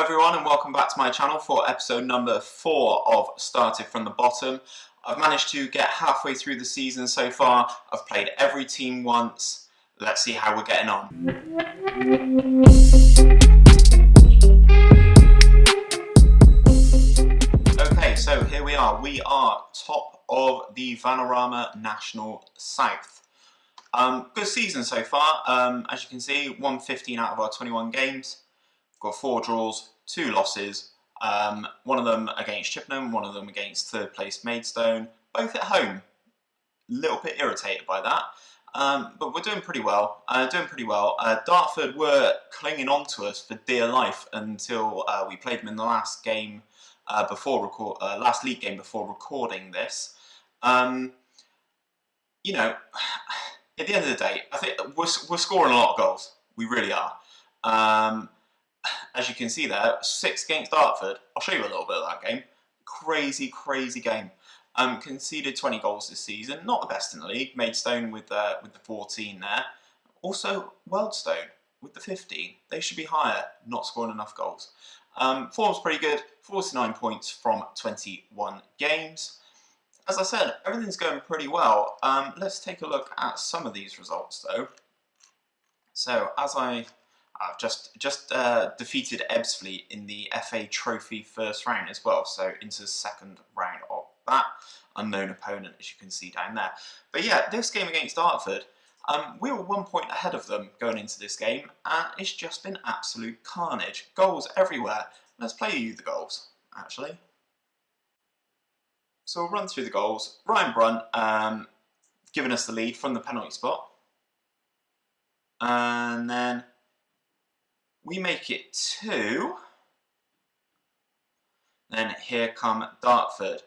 everyone, and welcome back to my channel for episode number 4 of Started From The Bottom. I've managed to get halfway through the season so far. I've played every team once. Let's see how we're getting on. Okay, so here we are. We are top of the Vanarama National South. Good season so far. As you can see, won 15 out of our 21 games. Got 4 draws, 2 losses, one of them against Chippenham, one of them against third place Maidstone, both at home. A little bit irritated by that, but we're doing pretty well. Dartford were clinging on to us for dear life until we played them in the last game last league game before recording this. You know, at the end of the day, I think we're scoring a lot of goals. We really are. As you can see there, 6 against Dartford. I'll show you a little bit of that game. Crazy game. Conceded 20 goals this season. Not the best in the league. Maidstone with the 14 there. Also, Wealdstone with the 15. They should be higher, not scoring enough goals. Form's pretty good. 49 points from 21 games. As I said, everything's going pretty well. Let's take a look at some of these results, though. So, I've just defeated Ebbsfleet in the FA Trophy first round as well, so into the second round of that. Unknown opponent, as you can see down there. But yeah, this game against Dartford, we were 1 point ahead of them going into this game, and it's just been absolute carnage. Goals everywhere. Let's play you the goals, actually. So we'll run through the goals. Ryan Brunt giving us the lead from the penalty spot. And then we make it 2. Then here come Dartford.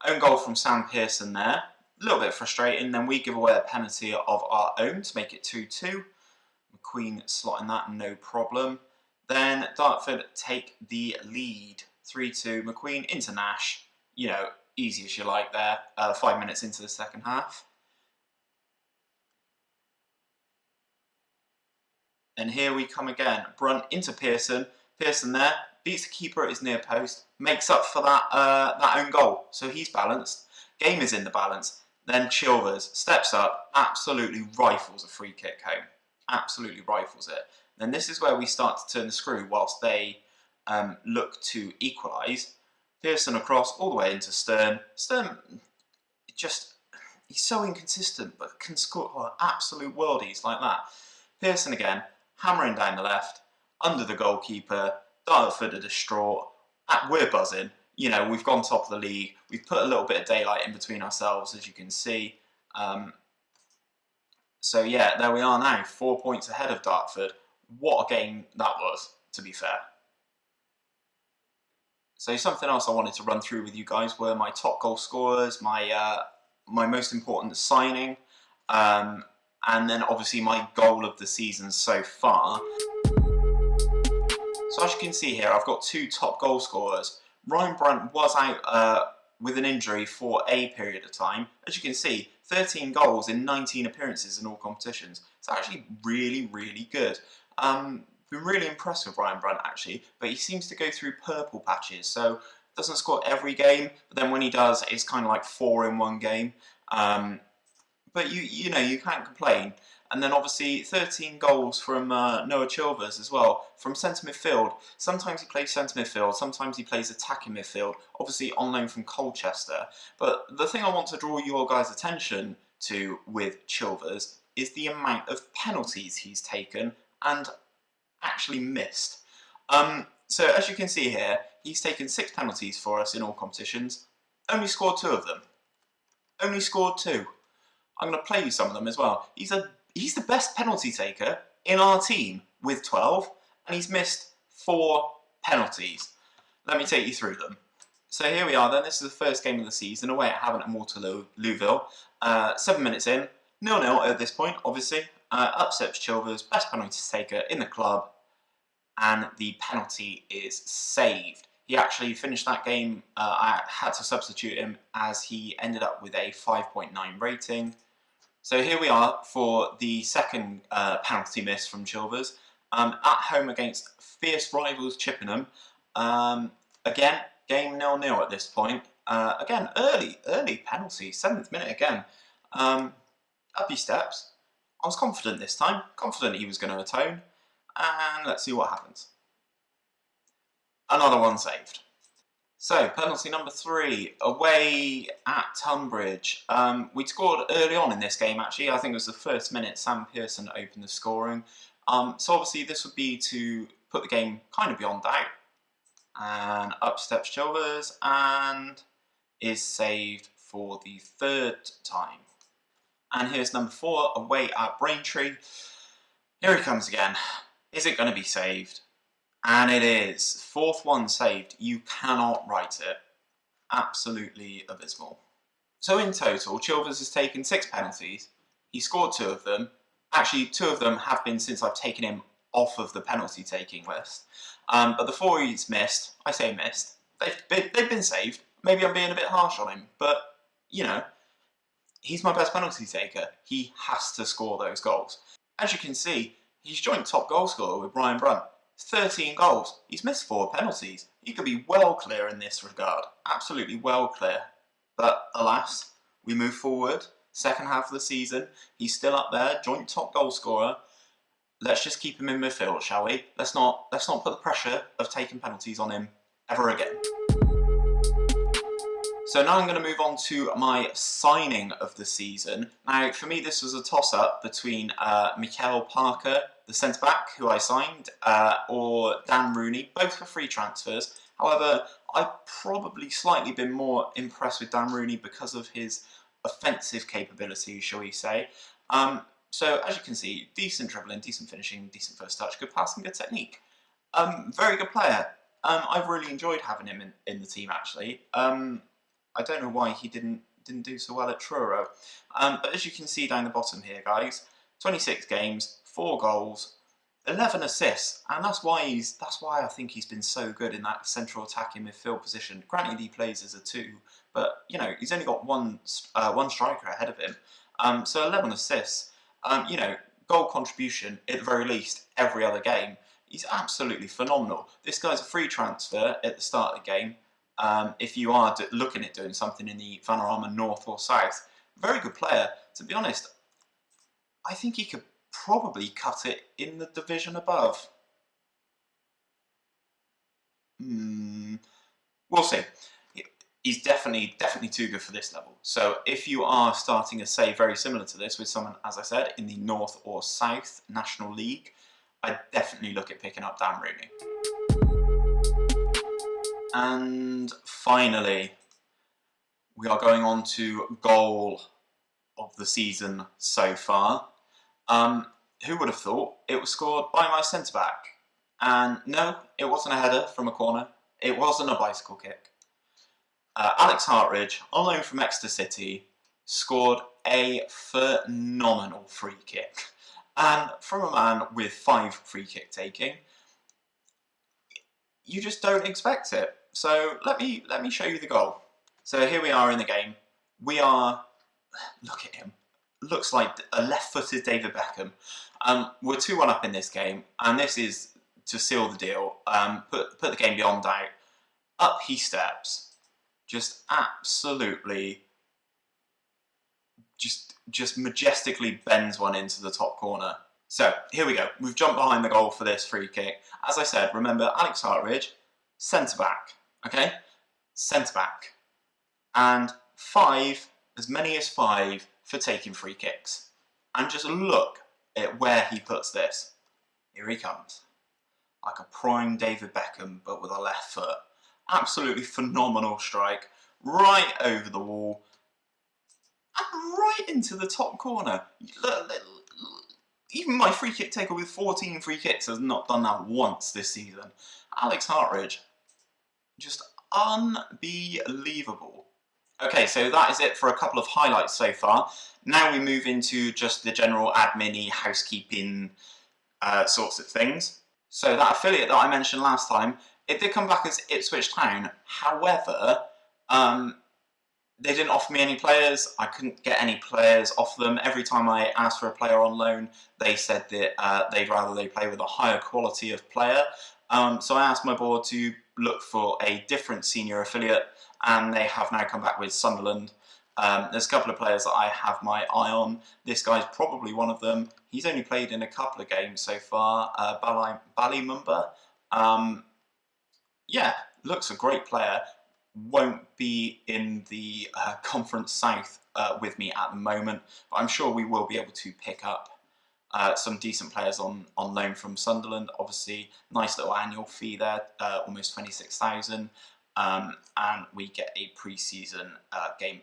Own goal from Sam Pearson there. A little bit frustrating. Then we give away a penalty of our own to make it 2-2. McQueen slotting that, no problem. Then Dartford take the lead. 3-2. McQueen into Nash. You know, easy as you like there. 5 minutes into the second half. And here we come again. Brunt into Pearson. Pearson there, beats the keeper at his near post, makes up for that own goal. So he's balanced. Game is in the balance. Then Chilvers steps up, absolutely rifles a free kick home. Absolutely rifles it. Then this is where we start to turn the screw whilst they look to equalise. Pearson across all the way into Stern. Stern, he's so inconsistent, but can score absolute worldies like that. Pearson again, hammering down the left, under the goalkeeper. Dartford are distraught. We're buzzing. You know, we've gone top of the league. We've put a little bit of daylight in between ourselves, as you can see. So yeah, there we are now, 4 points ahead of Dartford. What a game that was, to be fair. So something else I wanted to run through with you guys were my top goal scorers, my most important signing, and then obviously my goal of the season so far. So as you can see here, I've got 2 top goal scorers. Ryan Brunt was out with an injury for a period of time. As you can see, 13 goals in 19 appearances in all competitions. It's actually really good. Been really impressed with Ryan Brunt actually, but he seems to go through purple patches, so doesn't score every game, but then when he does, it's kind of like 4 in one game. But you know, you can't complain. And then obviously 13 goals from Noah Chilvers as well, from centre midfield. Sometimes he plays centre midfield, sometimes he plays attacking midfield, obviously on loan from Colchester. But the thing I want to draw your guys' attention to with Chilvers is the amount of penalties he's taken and actually missed. So as you can see here, he's taken 6 penalties for us in all competitions, only scored 2 of them. Only scored 2. I'm going to play you some of them as well. He's the best penalty taker in our team with 12, and he's missed 4 penalties. Let me take you through them. So here we are then, this is the first game of the season, away at Havant and Waterlooville. 7 minutes in, 0-0 at this point, obviously. Upsets Chilvers, best penalty taker in the club, and the penalty is saved. He actually finished that game, I had to substitute him as he ended up with a 5.9 rating. So here we are for the second penalty miss from Chilvers, at home against fierce rivals Chippenham. Again, game 0-0 at this point. Again, early penalty, 7th minute again. Up he steps. I was confident this time, confident he was going to atone, and let's see what happens. Another one saved. So, penalty number 3, away at Tunbridge. We'd scored early on in this game actually, I think it was the first minute Sam Pearson opened the scoring. So obviously this would be to put the game kind of beyond doubt. And up steps Chilvers and is saved for the 3rd time. And here's number 4, away at Braintree. Here he comes again. Is it going to be saved? And it is. 4th one saved. You cannot write it. Absolutely abysmal. So in total, Chilvers has taken 6 penalties. He scored 2 of them. Actually, 2 of them have been since I've taken him off of the penalty taking list. But the 4 he's missed, I say missed, they've been saved. Maybe I'm being a bit harsh on him, but, you know, he's my best penalty taker. He has to score those goals. As you can see, he's joint top goal scorer with Ryan Brunt. 13 goals. He's missed 4 penalties. He could be well clear in this regard. Absolutely well clear. But alas, we move forward. Second half of the season, he's still up there, joint top goal scorer. Let's just keep him in midfield, shall we? Let's not put the pressure of taking penalties on him ever again. So now I'm going to move on to my signing of the season. Now, for me, this was a toss-up between Mikel Parker, the centre-back, who I signed, or Dan Rooney, both for free transfers. However, I've probably slightly been more impressed with Dan Rooney because of his offensive capability, shall we say. So, as you can see, decent dribbling, decent finishing, decent first touch, good passing, good technique. Very good player. I've really enjoyed having him in the team, actually. I don't know why he didn't do so well at Truro. But as you can see down the bottom here, guys, 26 games, 4 goals, 11 assists, and that's why I think he's been so good in that central attacking midfield position. Granted, he plays as a 2, but you know he's only got one striker ahead of him. So 11 assists. You know, goal contribution at the very least every other game. He's absolutely phenomenal. This guy's a free transfer at the start of the game. If you are looking at doing something in the Vanarama North or South, very good player. To be honest, I think he could probably cut it in the division above. We'll see. He's definitely too good for this level. So if you are starting a save very similar to this with someone, as I said, in the North or South National League, I'd definitely look at picking up Dan Rooney. And finally, we are going on to goal of the season so far. Who would have thought it was scored by my centre-back? And no, it wasn't a header from a corner. It wasn't a bicycle kick. Alex Hartridge, on loan from Exeter City, scored a phenomenal free kick. And from a man with 5 free kick taking, you just don't expect it. So let me show you the goal. So here we are in the game. We are, look at him, looks like a left-footed David Beckham. We're 2-1 up in this game, and this is to seal the deal, put the game beyond doubt. Up he steps, just absolutely, just majestically bends one into the top corner. So here we go. We've jumped behind the goal for this free kick. As I said, remember Alex Hartridge, centre-back, okay? Centre-back. And 5, as many as 5 for taking free kicks. And just look at where he puts this. Here he comes. Like a prime David Beckham, but with a left foot. Absolutely phenomenal strike. Right over the wall. And right into the top corner. Look, even my free kick taker with 14 free kicks has not done that once this season. Alex Hartridge, just unbelievable. Okay, so that is it for a couple of highlights so far. Now we move into just the general admin-y, housekeeping sorts of things. So that affiliate that I mentioned last time, it did come back as Ipswich Town. However, They didn't offer me any players. I couldn't get any players off them. Every time I asked for a player on loan, they said that they'd rather they play with a higher quality of player. So I asked my board to look for a different senior affiliate, and they have now come back with Sunderland. There's a couple of players that I have my eye on. This guy's probably one of them. He's only played in a couple of games so far. Ballymumba. Yeah, looks a great player. Won't be in the Conference South with me at the moment, but I'm sure we will be able to pick up some decent players on loan from Sunderland. Obviously, nice little annual fee there, almost 26,000, and we get a pre-season game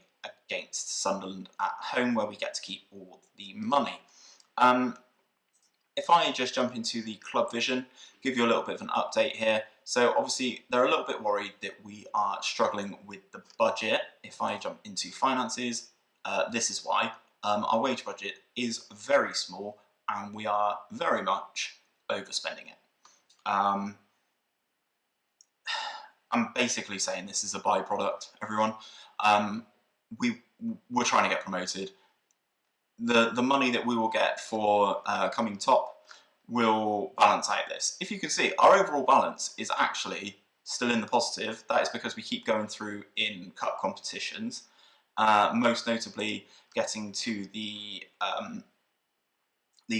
against Sunderland at home where we get to keep all the money. If I just jump into the club vision, give you a little bit of an update here. So obviously they're a little bit worried that we are struggling with the budget. If I jump into finances, this is why. Our wage budget is very small and we are very much overspending it. I'm basically saying this is a byproduct, everyone. We're trying to get promoted. The money that we will get for coming top will balance out this. If you can see, our overall balance is actually still in the positive. That is because we keep going through in cup competitions, most notably getting to the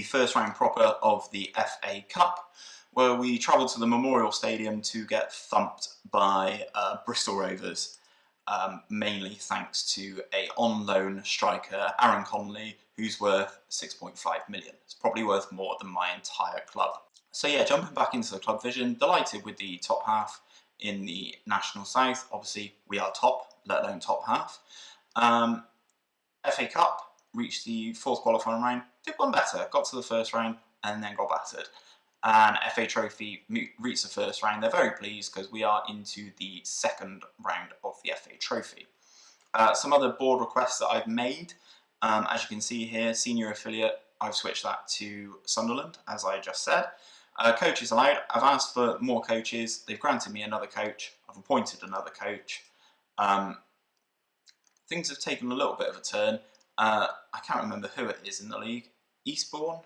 first round proper of the FA Cup, where we travelled to the Memorial Stadium to get thumped by Bristol Rovers. Mainly thanks to a on-loan striker, Aaron Connolly, who's worth 6.5 million. It's probably worth more than my entire club. So yeah, jumping back into the club vision, delighted with the top half in the National South. Obviously, we are top, let alone top half. FA Cup, reached the fourth qualifying round, did one better, got to the first round, and then got battered. And FA Trophy reached the first round. They're very pleased because we are into the second round of the FA Trophy. Some other board requests that I've made, as you can see here, senior affiliate, I've switched that to Sunderland, as I just said. Coaches allowed, I've asked for more coaches, they've granted me another coach, I've appointed another coach. Things have taken a little bit of a turn. I can't remember who it is in the league. Eastbourne?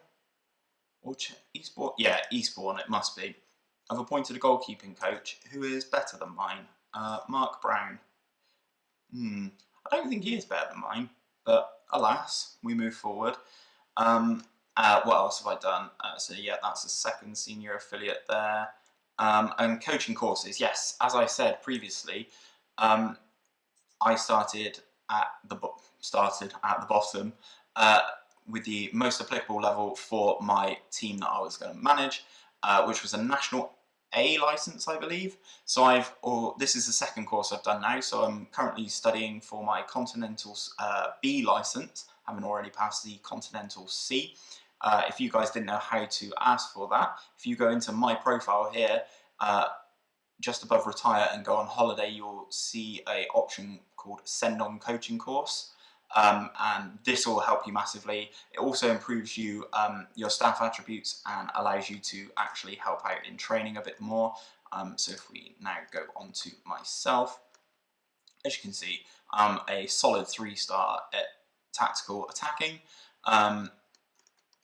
Eastbourne? Yeah, Eastbourne it must be. I've appointed a goalkeeping coach who is better than mine, Mark Brown. I don't think he is better than mine, but alas, we move forward. What else have I done? So yeah, that's the second senior affiliate there. And coaching courses, yes, as I said previously, I started at the bottom with the most applicable level for my team that I was going to manage, which was a National A license, I believe. So this is the second course I've done now, so I'm currently studying for my Continental B license, having already passed the Continental C. If you guys didn't know how to ask for that, if you go into my profile here, just above retire and go on holiday, you'll see an option called send on coaching course. And this will help you massively. It also improves your staff attributes and allows you to actually help out in training a bit more. So if we now go on to myself, as you can see, I'm a solid 3-star at tactical attacking.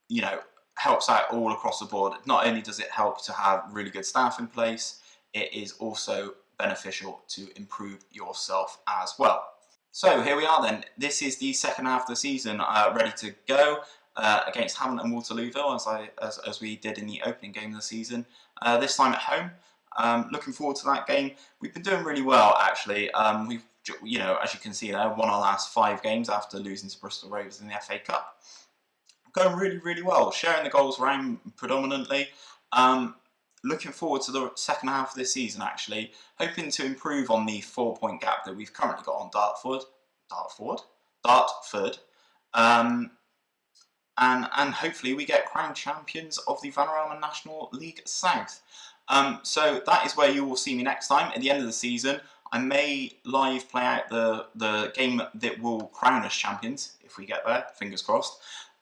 You know, helps out all across the board. Not only does it help to have really good staff in place, it is also beneficial to improve yourself as well. So here we are then. This is the second half of the season, ready to go against Hamilton and Waterlooville, as we did in the opening game of the season. This time at home. Looking forward to that game. We've been doing really well, actually. We've, you know, as you can see there, won our last 5 games after losing to Bristol Rovers in the FA Cup. Going really, really well. Sharing the goals around predominantly. Looking forward to the second half of this season, actually. Hoping to improve on the 4-point gap that we've currently got on Dartford. And hopefully we get crowned champions of the Vanarama National League South. So that is where you will see me next time. At the end of the season, I may live play out the game that will crown us champions, if we get there, fingers crossed.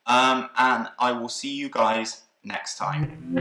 And I will see you guys next time.